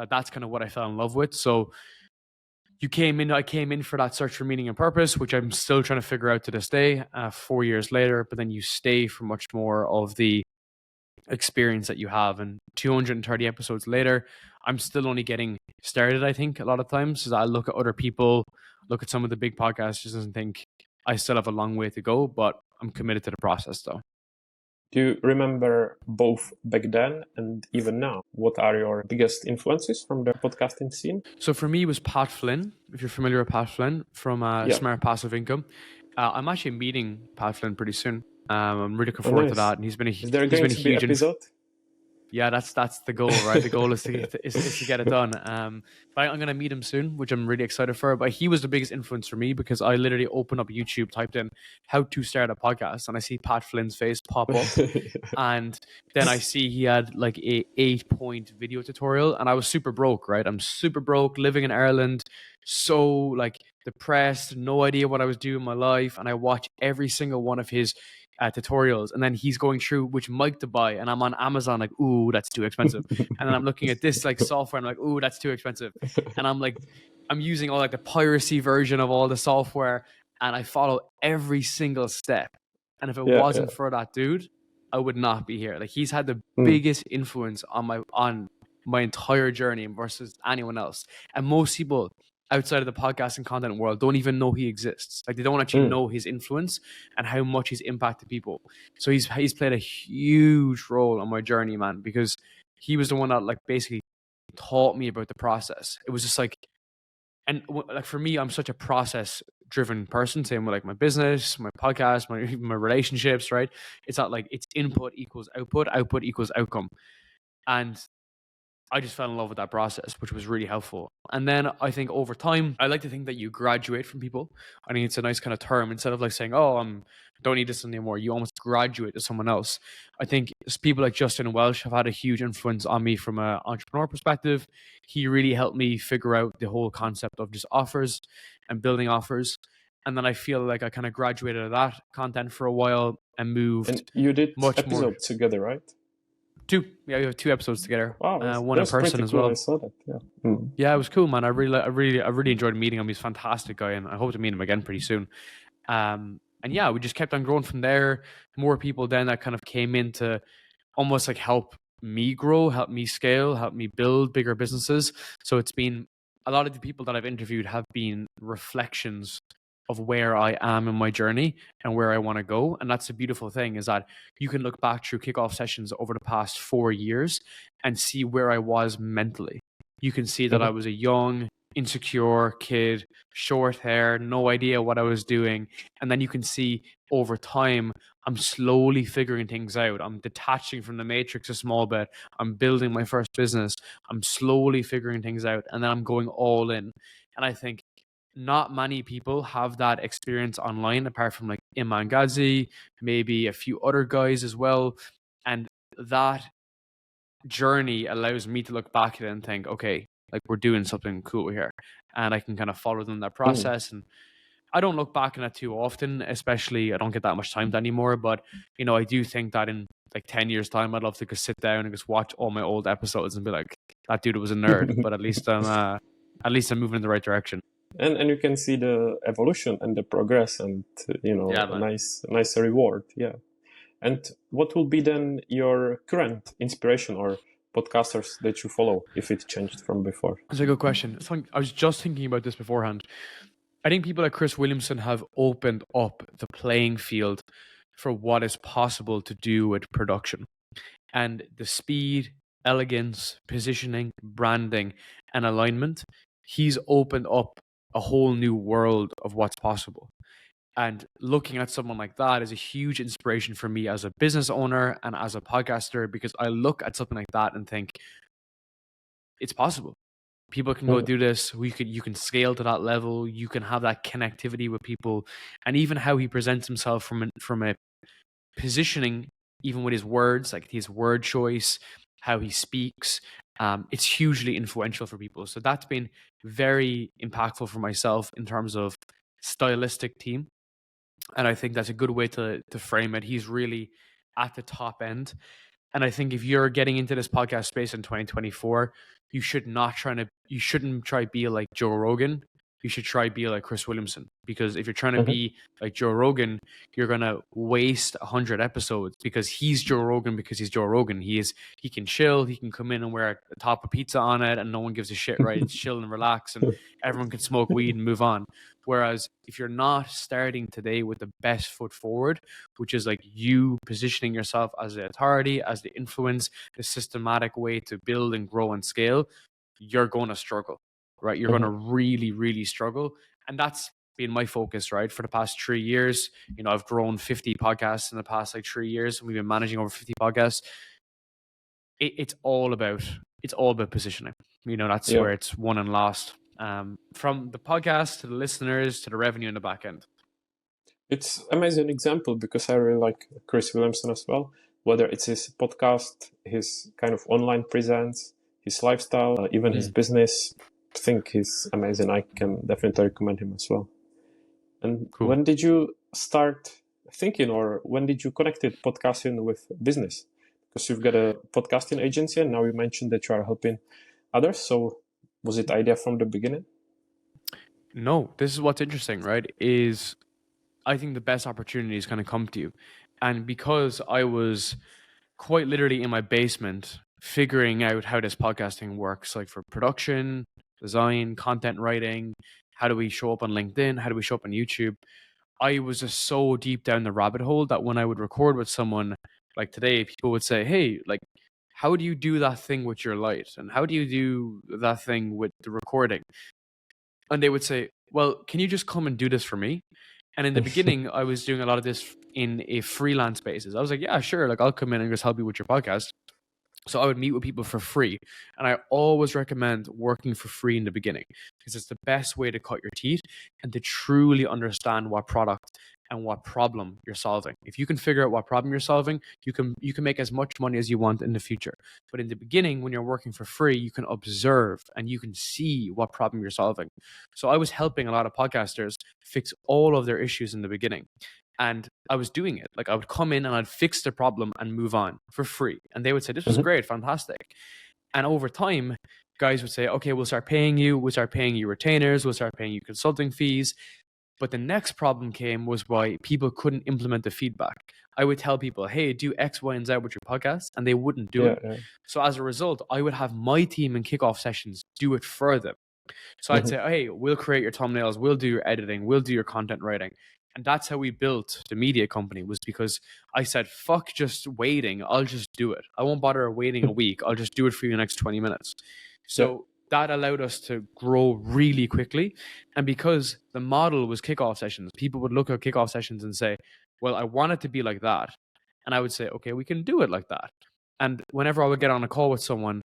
That's kind of what I fell in love with. So I came in for that search for meaning and purpose, which I'm still trying to figure out to this day, 4 years later, but then you stay for much more of the experience that you have. And 230 episodes later, I'm still only getting started, I think, a lot of times. So I look at other people, look at some of the big podcasters and think I still have a long way to go, but I'm committed to the process though. Do you remember both back then and even now? What are your biggest influences from the podcasting scene? So for me, it was Pat Flynn, if you're familiar with Pat Flynn from Smart Passive Income. I'm actually meeting Pat Flynn pretty soon. I'm really looking forward to that. And he's been a huge episode? Yeah, that's the goal, right? The goal is to get it done. But I'm going to meet him soon, which I'm really excited for. But he was the biggest influence for me because I literally opened up YouTube, typed in how to start a podcast, and I see Pat Flynn's face pop up. And then I see he had like a 8-point video tutorial, and I was super broke, right? I'm super broke, living in Ireland, so like depressed, no idea what I was doing in my life. And I watch every single one of his tutorials, and then he's going through which mic to buy, and I'm on Amazon like, ooh, that's too expensive. And then I'm looking at this like software, and I'm like, ooh, that's too expensive. And I'm using all like the piracy version of all the software, and I follow every single step. And if it wasn't for that dude, I would not be here. Like, he's had the biggest influence on my entire journey versus anyone else. And most people outside of the podcast and content world don't even know he exists. Like, they don't actually know his influence and how much he's impacted people. So he's played a huge role on my journey, man, because he was the one that like basically taught me about the process. It was just like, and like for me, I'm such a process driven person, same with like my business, my podcast, my relationships, right? It's not like it's input equals output equals outcome. And I just fell in love with that process, which was really helpful. And then I think over time, I like to think that you graduate from people. I think it's a nice kind of term. Instead of like saying, oh, don't need this anymore, you almost graduate to someone else. I think people like Justin Welsh have had a huge influence on me from an entrepreneur perspective. He really helped me figure out the whole concept of just offers and building offers. And then I feel like I kind of graduated of that content for a while and moved. And you did episodes together, right? Two. Yeah, we have 2 episodes together. Wow, one in person as well. I saw that. Yeah. Yeah, it was cool, man. I really enjoyed meeting him. He's a fantastic guy, and I hope to meet him again pretty soon. And yeah, we just kept on growing from there. More people then that kind of came in to almost like help me grow, help me scale, help me build bigger businesses. So it's been a lot of the people that I've interviewed have been reflections of where I am in my journey and where I want to go. And that's the beautiful thing, is that you can look back through kickoff sessions over the past 4 years and see where I was mentally. You can see that I was a young, insecure kid, short hair, no idea what I was doing. And then you can see over time, I'm slowly figuring things out. I'm detaching from the matrix a small bit. I'm building my first business. I'm slowly figuring things out. And then I'm going all in. And I think not many people have that experience online, apart from like Iman Ghazi, maybe a few other guys as well. And that journey allows me to look back at it and think, okay, like we're doing something cool here. And I can kind of follow them that process. And I don't look back on it too often, especially I don't get that much time anymore. But, you know, I do think that in like 10 years time, I'd love to just sit down and just watch all my old episodes and be like, that dude was a nerd, but at least I'm moving in the right direction. And you can see the evolution and the progress and, you know, a nice reward. Yeah. And what will be then your current inspiration or podcasters that you follow if it changed from before? That's a good question. I was just thinking about this beforehand. I think people like Chris Williamson have opened up the playing field for what is possible to do with production. And the speed, elegance, positioning, branding, and alignment, he's opened up a whole new world of what's possible. And looking at someone like that is a huge inspiration for me as a business owner and as a podcaster, because I look at something like that and think it's possible. People can go do this. You can scale to that level. You can have that connectivity with people, and even how he presents himself from a positioning, even with his words, like his word choice, how he speaks, it's hugely influential for people. So that's been very impactful for myself in terms of stylistic team. And I think that's a good way to frame it. He's really at the top end. And I think if you're getting into this podcast space in 2024, you shouldn't try to be like Joe Rogan. You should try to be like Chris Williamson, because if you're trying to be like Joe Rogan, you're going to waste 100 episodes, because he's Joe Rogan, because he's Joe Rogan. He can chill. He can come in and wear a top of pizza on it and no one gives a shit, right? It's chill and relax and everyone can smoke weed and move on. Whereas if you're not starting today with the best foot forward, which is like you positioning yourself as the authority, as the influence, the systematic way to build and grow and scale, you're going to struggle. Right, you're going to really, really struggle, and that's been my focus. Right, for the past 3 years, you know, I've grown 50 podcasts in the past 3 years. We've been managing over 50 podcasts. It's all about positioning. You know, that's where it's won and lost. From the podcast to the listeners to the revenue in the back end. It's an amazing example, because I really like Chris Williamson as well. Whether it's his podcast, his kind of online presence, his lifestyle, even his business. I think he's amazing. I can definitely recommend him as well. And when did you start thinking, or when did you connect it podcasting with business? Because you've got a podcasting agency and now you mentioned that you are helping others. So was it idea from the beginning? No, this is what's interesting, right? Is I think the best opportunities kind of come to you. And because I was quite literally in my basement figuring out how this podcasting works, like for production, design, content writing, how do we show up on LinkedIn, how do we show up on YouTube, I was just so deep down the rabbit hole that when I would record with someone like today, people would say, hey, like, how do you do that thing with your light? And how do you do that thing with the recording? And they would say, well, can you just come and do this for me? And in the beginning, I was doing a lot of this in a freelance basis. I was like, yeah, sure. Like, I'll come in and just help you with your podcast. So I would meet with people for free. And I always recommend working for free in the beginning, because it's the best way to cut your teeth and to truly understand what product and what problem you're solving. If you can figure out what problem you're solving, you can make as much money as you want in the future. But in the beginning, when you're working for free, you can observe and you can see what problem you're solving. So I was helping a lot of podcasters fix all of their issues in the beginning. And I was doing it. Like, I would come in and I'd fix the problem and move on for free. And they would say, this was great, fantastic. And over time, guys would say, okay, we'll start paying you retainers, we'll start paying you consulting fees. But the next problem came was why people couldn't implement the feedback. I would tell people, hey, do X, Y, and Z with your podcast, and they wouldn't do it. Yeah. So as a result, I would have my team in kickoff sessions do it for them. So I'd say, hey, we'll create your thumbnails, we'll do your editing, we'll do your content writing. And that's how we built the media company, was because I said, fuck just waiting, I'll just do it. I won't bother waiting a week. I'll just do it for you in the next 20 minutes. So that allowed us to grow really quickly. And because the model was kickoff sessions, people would look at kickoff sessions and say, well, I want it to be like that. And I would say, okay, we can do it like that. And whenever I would get on a call with someone,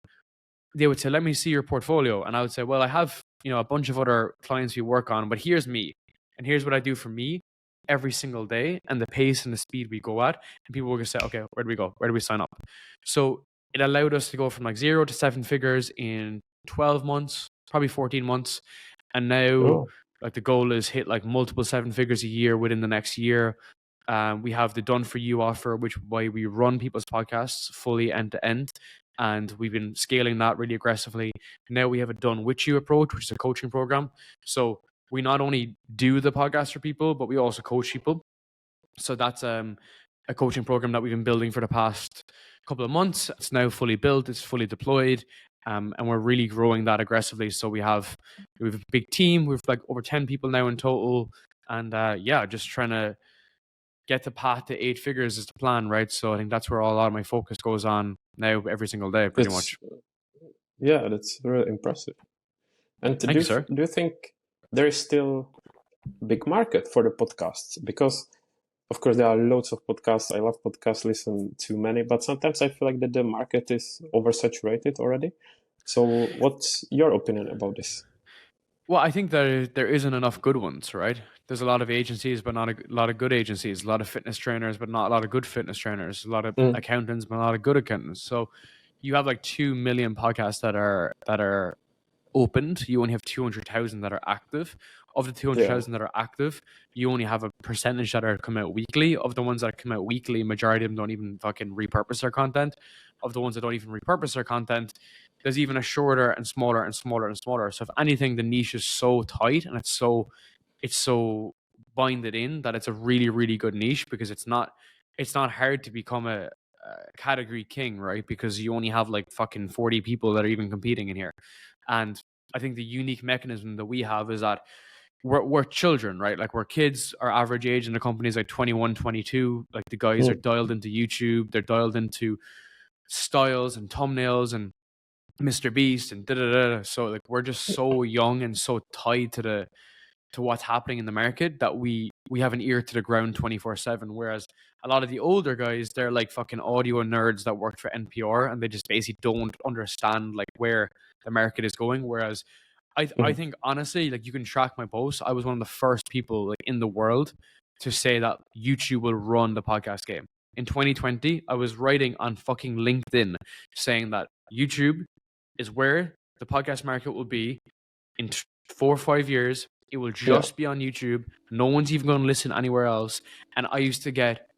they would say, let me see your portfolio. And I would say, well, I have, a bunch of other clients we work on, but here's me. And here's what I do for me every single day, and the pace and the speed we go at. And people will say, okay, where do we go? Where do we sign up? So it allowed us to go from like 0 to 7 figures in 12 months, probably 14 months. And now like the goal is hit like multiple 7 figures a year within the next year. We have the done for you offer, which why we run people's podcasts fully end to end. And we've been scaling that really aggressively. Now we have a done with you approach, which is a coaching program. So we not only do the podcast for people, but we also coach people. So that's a coaching program that we've been building for the past couple of months. It's now fully built, it's fully deployed, and we're really growing that aggressively. So we have a big team. We've like over 10 people now in total, and just trying to get the path to 8 figures is the plan, right? So I think that's where a lot of my focus goes on now every single day, pretty much. Yeah, that's really impressive. And Thank you, sir. Do you think there is still a big market for the podcasts? Because of course there are loads of podcasts. I love podcasts, listen to many, but sometimes I feel like that the market is oversaturated already. So what's your opinion about this? Well, I think there isn't enough good ones, right? There's a lot of agencies, but not a lot of good agencies. A lot of fitness trainers, but not a lot of good fitness trainers. A lot of accountants, but not a lot of good accountants. So you have like 2 million podcasts that are opened. You only have 200,000 that are active. Of the 200,000 that are active, you only have a percentage that are come out weekly. Of the ones that come out weekly, majority of them don't even fucking repurpose their content. Of the ones that don't even repurpose their content, there's even a shorter and smaller and smaller and smaller. So if anything, the niche is so tight and it's so binded in that it's a really, really good niche, because it's not hard to become a category king, right? Because you only have like fucking 40 people that are even competing in here. And I think the unique mechanism that we have is that we're children, right? Like we're kids. Our average age in the company is like 21, 22. Like the guys are dialed into YouTube. They're dialed into styles and thumbnails and Mr. Beast and da-da-da. So like we're just so young and so tied to what's happening in the market that we have an ear to the ground 24/7. Whereas a lot of the older guys, they're like fucking audio nerds that worked for NPR, and they just basically don't understand like where the market is going. Whereas I think honestly, like you can track my posts. I was one of the first people like in the world to say that YouTube will run the podcast game. In 2020, I was writing on fucking LinkedIn saying that YouTube is where the podcast market will be in 4 or 5 years. It will just be on YouTube. No one's even going to listen anywhere else. And I used to get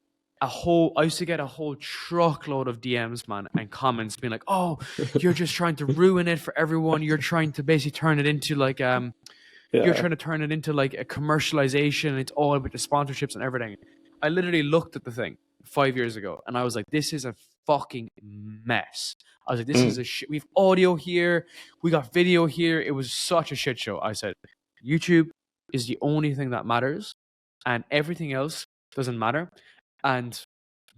a whole truckload of DMs, man, and comments being like, "Oh, you're just trying to ruin it for everyone. You're trying to basically turn it into like you're trying to turn it into like a commercialization. It's all about the sponsorships and everything." I literally looked at the thing 5 years ago and I was like, this is a fucking mess. I was like, this is a shit. We have audio here, we got video here. It was such a shit show. I said, YouTube is the only thing that matters, and everything else doesn't matter. And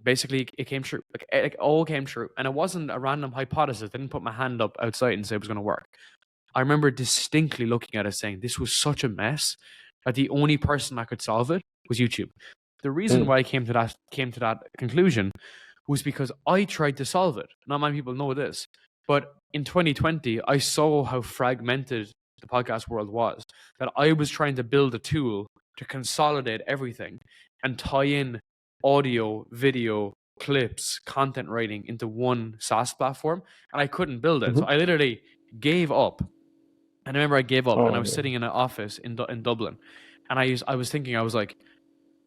basically, it came true. Like it all came true, and it wasn't a random hypothesis. I didn't put my hand up outside and say it was going to work. I remember distinctly looking at it, saying this was such a mess that the only person that could solve it was YouTube. The reason why I came to that conclusion was because I tried to solve it. Not many people know this, but in 2020, I saw how fragmented the podcast world was, that I was trying to build a tool to consolidate everything and tie in audio, video, clips, content writing into one SaaS platform, and I couldn't build it. So I literally gave up. And I remember I gave up, and I was sitting in an office in Dublin, and I was thinking, I was like,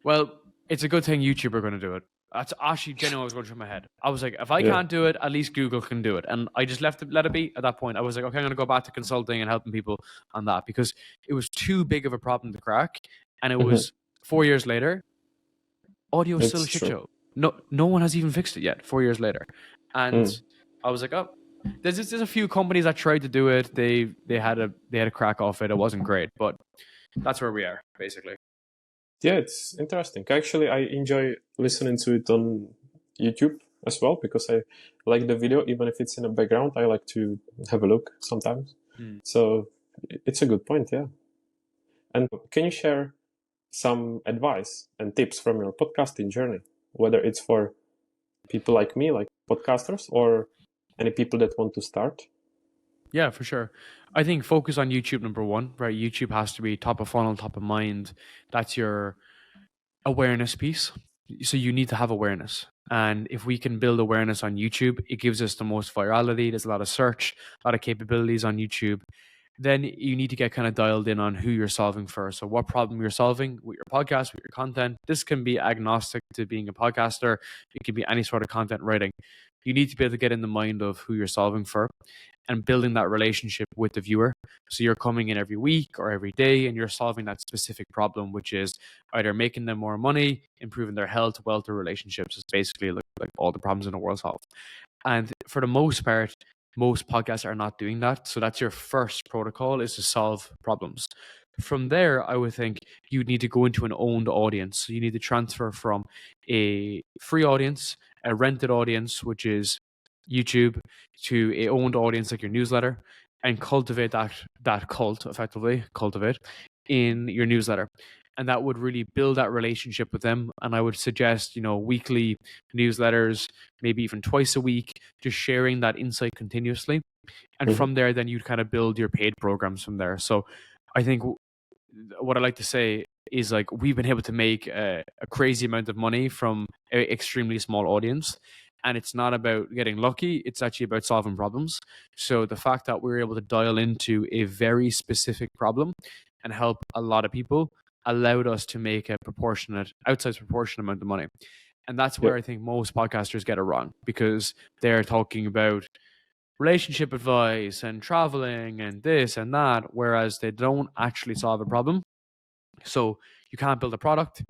well, it's a good thing YouTube are going to do it. That's actually genuinely what was going through my head. I was like, if I can't do it, at least Google can do it. And I just let it be at that point. I was like, okay, I'm going to go back to consulting and helping people on that, because it was too big of a problem to crack. And it was 4 years later, audio is still a shit show. No one has even fixed it yet, 4 years later. And I was like, oh, there's a few companies that tried to do it. They had a crack off it. It wasn't great, but that's where we are, basically. Yeah, it's interesting. Actually, I enjoy listening to it on YouTube as well, because I like the video, even if it's in the background. I like to have a look sometimes. So it's a good point, yeah. And can you share some advice and tips from your podcasting journey, whether it's for people like me, like podcasters, or any people that want to start? Yeah, for sure. I think focus on YouTube, number one, right? YouTube has to be top of funnel, top of mind. That's your awareness piece. So you need to have awareness. And if we can build awareness on YouTube, it gives us the most virality. There's a lot of search, a lot of capabilities on YouTube. Then you need to get kind of dialed in on who you're solving for. So what problem you're solving with your podcast, with your content. This can be agnostic to being a podcaster. It can be any sort of content writing. You need to be able to get in the mind of who you're solving for and building that relationship with the viewer. So you're coming in every week or every day and you're solving that specific problem, which is either making them more money, improving their health, wealth, or relationships. It's basically like all the problems in the world solved. And for the most part, most podcasts are not doing that. So that's your first protocol, is to solve problems. From there, I would think you'd need to go into an owned audience. So you need to transfer from a free audience, a rented audience, which is YouTube, to a owned audience like your newsletter, and cultivate that cult, effectively cultivate in your newsletter. And that would really build that relationship with them. And I would suggest, weekly newsletters, maybe even twice a week, just sharing that insight continuously. And from there, then you'd kind of build your paid programs from there. So I think what I like to say is, like, we've been able to make a crazy amount of money from an extremely small audience. And it's not about getting lucky, it's actually about solving problems. So the fact that we're able to dial into a very specific problem and help a lot of people allowed us to make a outsized proportionate amount of money. And that's where I think most podcasters get it wrong, because they're talking about relationship advice and traveling and this and that, whereas they don't actually solve a problem. So you can't build a product,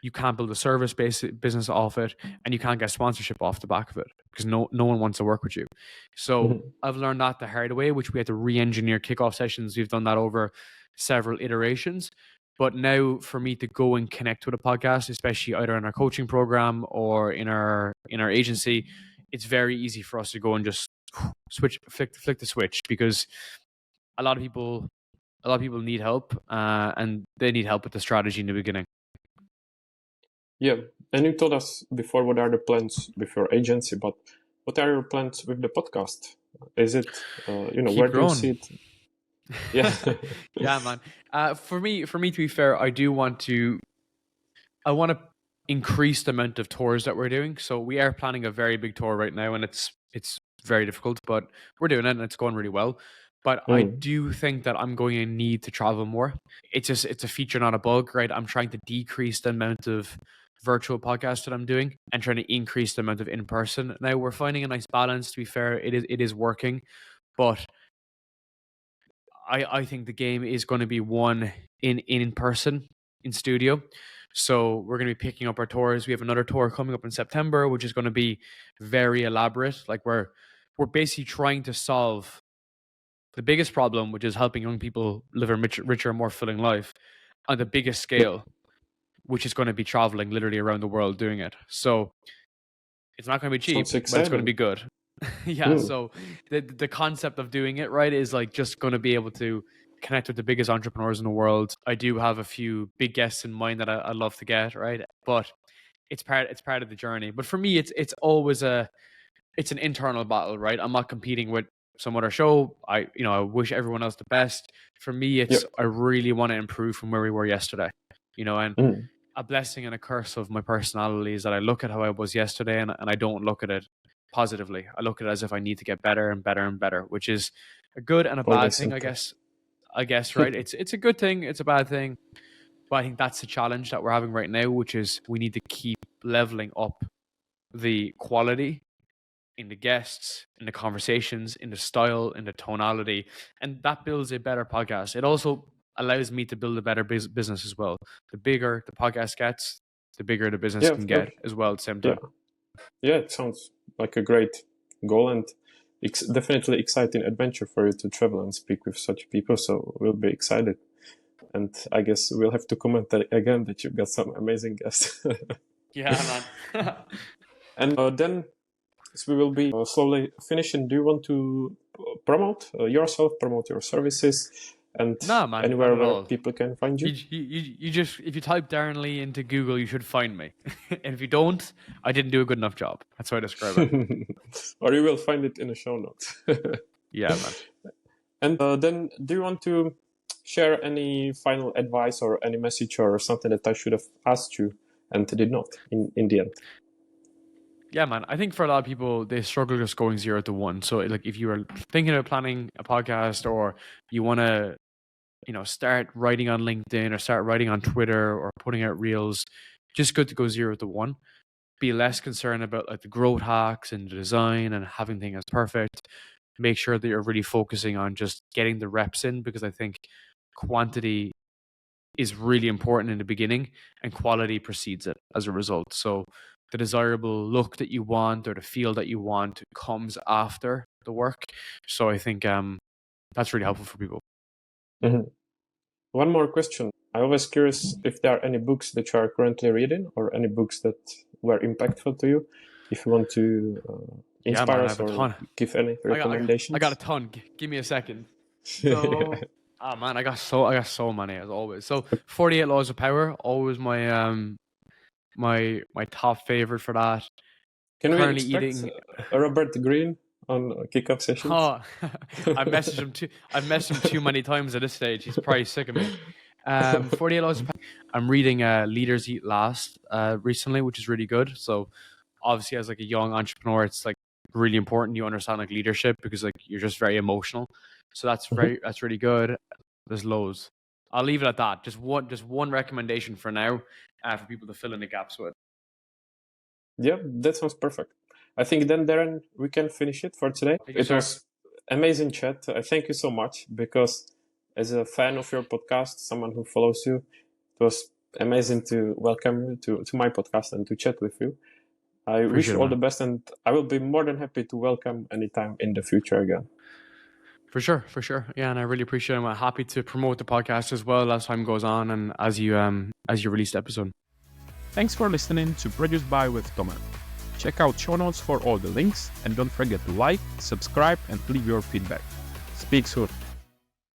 you can't build a service-based business off it, and you can't get sponsorship off the back of it, because no one wants to work with you. So I've learned that the hard way, which we had to re-engineer kickoff sessions. We've done that over several iterations. But now for me to go and connect with a podcast, especially either in our coaching program or in our agency, it's very easy for us to go and just flick the switch, because a lot of people need help, and they need help with the strategy in the beginning. Yeah, and you told us before what are the plans with your agency, but what are your plans with the podcast? Is it, Keep where growing. do you see it? Yeah. Yeah, man. For me, to be fair, I want to increase the amount of tours that we're doing. So we are planning a very big tour right now, and it's very difficult, but we're doing it and it's going really well. But I do think that I'm going to need to travel more. It's a feature, not a bug, right? I'm trying to decrease the amount of virtual podcasts that I'm doing and trying to increase the amount of in-person. Now we're finding a nice balance, to be fair. It is working, but I think the game is going to be won in person, in studio. So we're going to be picking up our tours. We have another tour coming up in September, which is going to be very elaborate. Like, we're basically trying to solve the biggest problem, which is helping young people live a richer, more fulfilling life on the biggest scale, which is going to be traveling literally around the world doing it. So it's not going to be cheap, but it's going to be good. Yeah. So the concept of doing it right is like just going to be able to connect with the biggest entrepreneurs in the world. I do have a few big guests in mind that I love to get, right? But it's part of the journey. But for me, it's always it's an internal battle, right? I'm not competing with some other show. I wish everyone else the best. For me, it's I really want to improve from where we were yesterday, and a blessing and a curse of my personality is that I look at how I was yesterday and I don't look at it positively. I look at it as if I need to get better and better and better, which is a good and a bad thing, I guess. Right? It's a good thing, it's a bad thing. But I think that's the challenge that we're having right now, which is we need to keep leveling up the quality in the guests, in the conversations, in the style, in the tonality, and that builds a better podcast. It also allows me to build a better business as well. The bigger the podcast gets, the bigger the business can get as well at the same time. Yeah, it sounds like a great goal, and definitely exciting adventure for you to travel and speak with such people. So we'll be excited. And I guess we'll have to comment again that you've got some amazing guests. Yeah, man. And then So we will be slowly finishing. Do you want to promote yourself, promote your services, and Nah, man, anywhere not at where all. people can find you? You just, if you type Darren Lee into Google, you should find me. And if you don't, I didn't do a good enough job. That's how I describe it. Or you will find it in the show notes. Yeah, man. And then, do you want to share any final advice or any message or something that I should have asked you and did not in the end? Yeah, man. I think for a lot of people, they struggle just going 0 to 1. So, like, if you are thinking of planning a podcast, or you want to, start writing on LinkedIn or start writing on Twitter or putting out reels, just good to go 0 to 1. Be less concerned about like the growth hacks and the design and having things perfect. Make sure that you're really focusing on just getting the reps in, because I think quantity is really important in the beginning and quality precedes it as a result. So the desirable look that you want or the feel that you want comes after the work. So I think that's really helpful for people. Mm-hmm. One more question. I'm always curious if there are any books that you are currently reading or any books that were impactful to you. If you want to inspire us or give any recommendations. I got a ton. Give me a second. So, oh man, I got so many as always. So 48 Laws of Power, always my my top favorite for that. Can we expect Robert Greene on kick-off sessions? Oh, I've messaged him too many times at this stage. He's probably sick of me. 48 Laws of Power. I'm reading Leaders Eat Last recently, which is really good. So obviously, as like a young entrepreneur, it's like really important you understand like leadership, because like you're just very emotional. So that's really good. There's loads. I'll leave it at that. Just one recommendation for now, for people to fill in the gaps with. Yeah, that sounds perfect. I think then, Darren, we can finish it for today. It was amazing chat. Thank you so much, because as a fan of your podcast, someone who follows you, it was amazing to welcome you to my podcast and to chat with you. I wish you all the best, and I will be more than happy to welcome anytime in the future again. For sure. Yeah, and I really appreciate it. I'm happy to promote the podcast as well as time goes on and as you release the episode. Thanks for listening to Produced By with Tomer. Check out show notes for all the links, and don't forget to like, subscribe, and leave your feedback. Speak soon.